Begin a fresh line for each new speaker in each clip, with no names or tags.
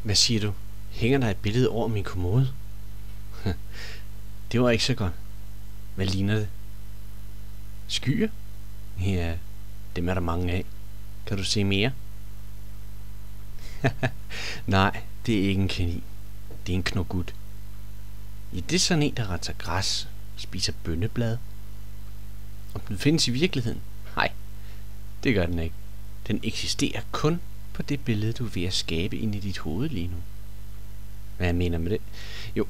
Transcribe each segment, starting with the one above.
Hvad siger du? Hænger der et billede over min kommode? Det var ikke så godt. Hvad ligner det? Skyer? Ja, dem er der mange af. Kan du se mere? Nej, det er ikke en kanin. Det er en knogut. Ja, det er sådan en, der renser græs og spiser bønneblad. Om den findes i virkeligheden? Nej, det gør den ikke. Den eksisterer kun på det billede, du er ved at skabe ind i dit hoved lige nu. Hvad jeg mener med det? Jo,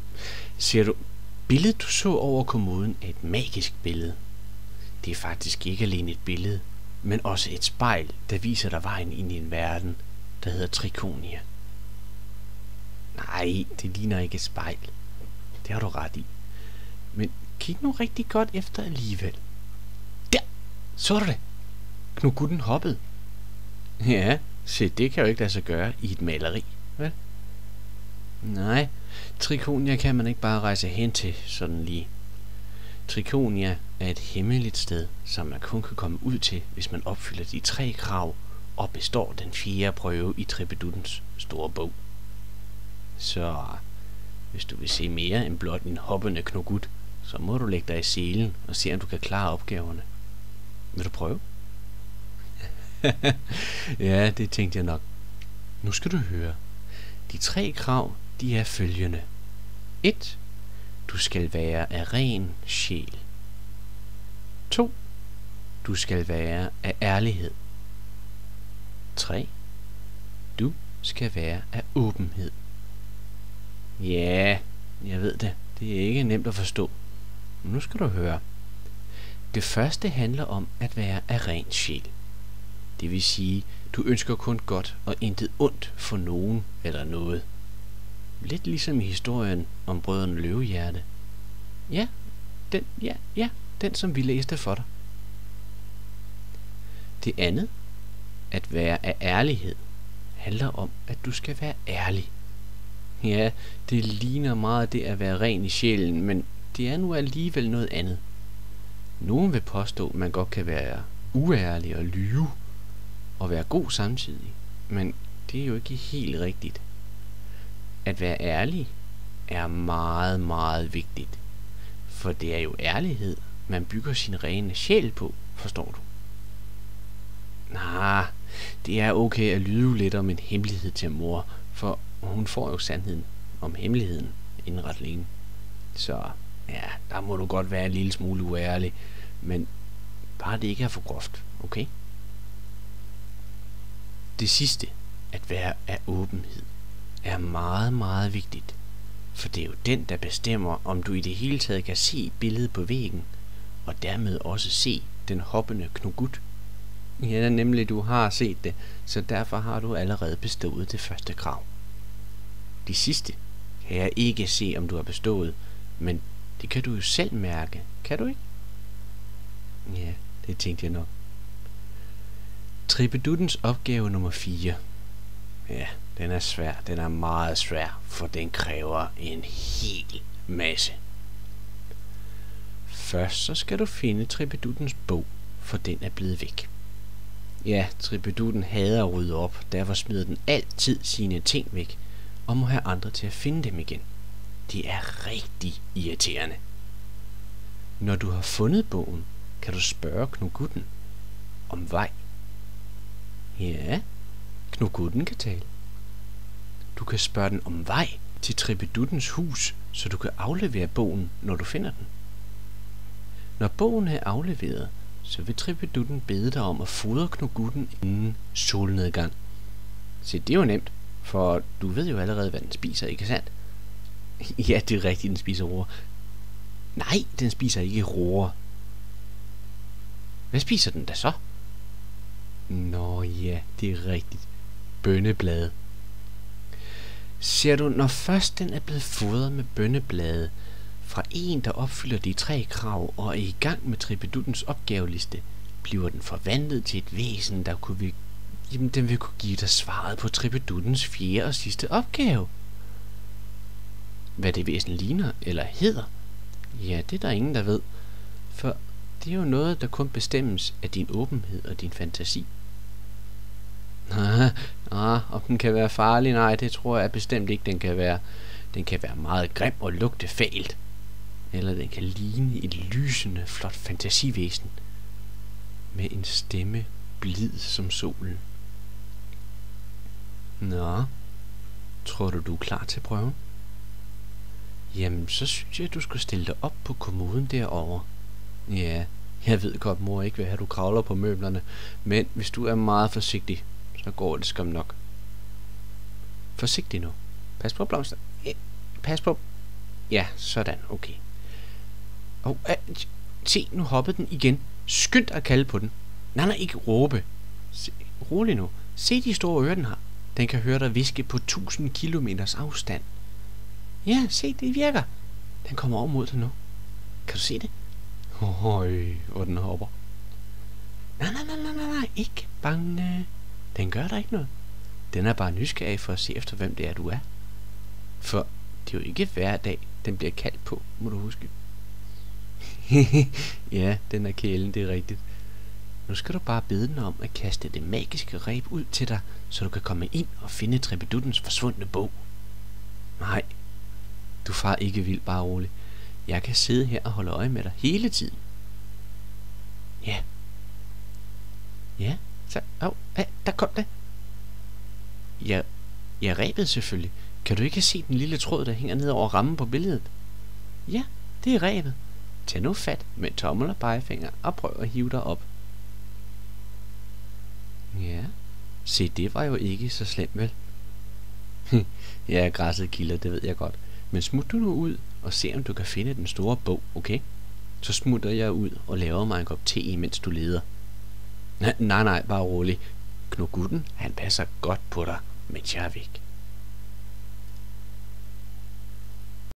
ser du, billedet du så over kommoden er et magisk billede. Det er faktisk ikke alene et billede, men også et spejl, der viser dig vejen ind i en verden, der hedder Trikonia. Nej, det ligner ikke et spejl. Det har du ret i. Men kig nu rigtig godt efter alligevel. Der! Så du det? Knogutten hoppede. Ja, se, det kan jo ikke lade sig gøre i et maleri, vel? Nej, Trikonia kan man ikke bare rejse hen til sådan lige. Trikonia er et hemmeligt sted, som man kun kan komme ud til, hvis man opfylder de 3 krav og består den 4. prøve i Trippeduttens store bog. Så hvis du vil se mere end blot en hoppende knogut, så må du lægge dig i selen og se, om du kan klare opgaverne. Vil du prøve? Ja, det tænkte jeg nok. Nu skal du høre. De 3 krav, de er følgende. 1. Du skal være af ren sjæl. 2. Du skal være af ærlighed. 3. Du skal være af åbenhed. Ja, jeg ved det. Det er ikke nemt at forstå. Men nu skal du høre. Det første handler om at være af ren sjæl. Det vil sige, du ønsker kun godt og intet ondt for nogen eller noget. Lidt ligesom i historien om brødrene Løvehjerte. Den som vi læste for dig. Det andet, at være af ærlighed, handler om, at du skal være ærlig. Ja, det ligner meget det at være ren i sjælen, men det er nu alligevel noget andet. Nogen vil påstå, at man godt kan være uærlig og lyve og være god samtidig, men det er jo ikke helt rigtigt. At være ærlig er meget, meget vigtigt, for det er jo ærlighed, man bygger sin rene sjæl på, forstår du? Det er okay at lyve lidt om en hemmelighed til mor, for hun får jo sandheden om hemmeligheden inden ret længe. Så ja, der må du godt være en lille smule uærlig, men bare det ikke er for groft, okay? Det sidste, at være af åbenhed, er meget, meget vigtigt, for det er jo den, der bestemmer, om du i det hele taget kan se billedet på væggen, og dermed også se den hoppende knogut. Ja, nemlig du har set det, så derfor har du allerede bestået det første krav. De sidste kan jeg ikke se, om du har bestået, men det kan du jo selv mærke, kan du ikke? Ja, det tænkte jeg nok. Trippeduttens opgave nummer 4. Ja, den er svær. Den er meget svær, for den kræver en hel masse. Først så skal du finde Trippeduttens bog, for den er blevet væk. Ja, Trippedutten hader at rydde op, derfor smider den altid sine ting væk, og må have andre til at finde dem igen. Det er rigtig irriterende. Når du har fundet bogen, kan du spørge knogutten om vej. Ja, knogutten kan tale. Du kan spørge den om vej til Trippeduttens hus, så du kan aflevere bogen, når du finder den. Når bogen er afleveret, så vil Trippedutten bede dig om at fodre knogutten inden solnedgang. Se, det er jo nemt, for du ved jo allerede, hvad den spiser, ikke sandt? Ja, det er rigtigt, den spiser roer. Nej, den spiser ikke roer. Hvad spiser den da så? Nå ja, det er rigtigt. Bønneblade. Ser du, når først den er blevet fodret med bønneblade fra en, der opfylder de 3 krav og er i gang med Trippeduttens opgaveliste, bliver den forvandlet til et væsen, der den vil kunne give dig svaret på Trippeduttens 4. og sidste opgave. Hvad det væsen ligner eller hedder, ja, det er der ingen, der ved, for det er jo noget, der kun bestemmes af din åbenhed og din fantasi. Om den kan være farlig? Nej, det tror jeg bestemt ikke, den kan være. Den kan være meget grim og lugte fælt. Eller den kan ligne et lysende, flot fantasivæsen. Med en stemme blid som solen. Nå, tror du er klar til prøven? Jamen, så synes jeg, du skal stille dig op på kommoden derovre. Ja, jeg ved godt, mor ikke vil have, du kravler på møblerne, men hvis du er meget forsigtig, så går det skam nok. Forsigtig nu. Pas på blomster. Pas på. Ja, sådan, okay. Og se, nu hoppede den igen. Skynd at kalde på den. Nej, ikke råbe. Se, rolig nu. Se de store ører, den har. Den kan høre dig hviske på 1000 kilometers afstand. Ja, se, det virker. Den kommer over mod dig nu. Kan du se det? Høj, hvor den hopper. Nej, ikke bange. Den gør der ikke noget. Den er bare nysgerrig for at se efter, hvem det er, du er. For det er jo ikke hver dag, den bliver kaldt på, må du huske. Ja, den er kælen, det er rigtigt. Nu skal du bare bede den om at kaste det magiske reb ud til dig, så du kan komme ind og finde Trippeduttens forsvundne bog. Nej, du far ikke vild, bare rolig. Jeg kan sidde her og holde øje med dig hele tiden. Ja. Ja, så, der kom det. Ja, rebet selvfølgelig. Kan du ikke se den lille tråd, der hænger ned over rammen på billedet? Ja, det er rebet. Tag nu fat med tommel og pegefinger og prøv at hive dig op. Ja, se, det var jo ikke så slemt, vel? Ja, græsset kilder, det ved jeg godt. Men smut du nu ud og se, om du kan finde den store bog, okay? Så smutter jeg ud og laver mig en kop te, imens du leder. Nej, bare rolig. Knugutten, han passer godt på dig, mens jeg er væk.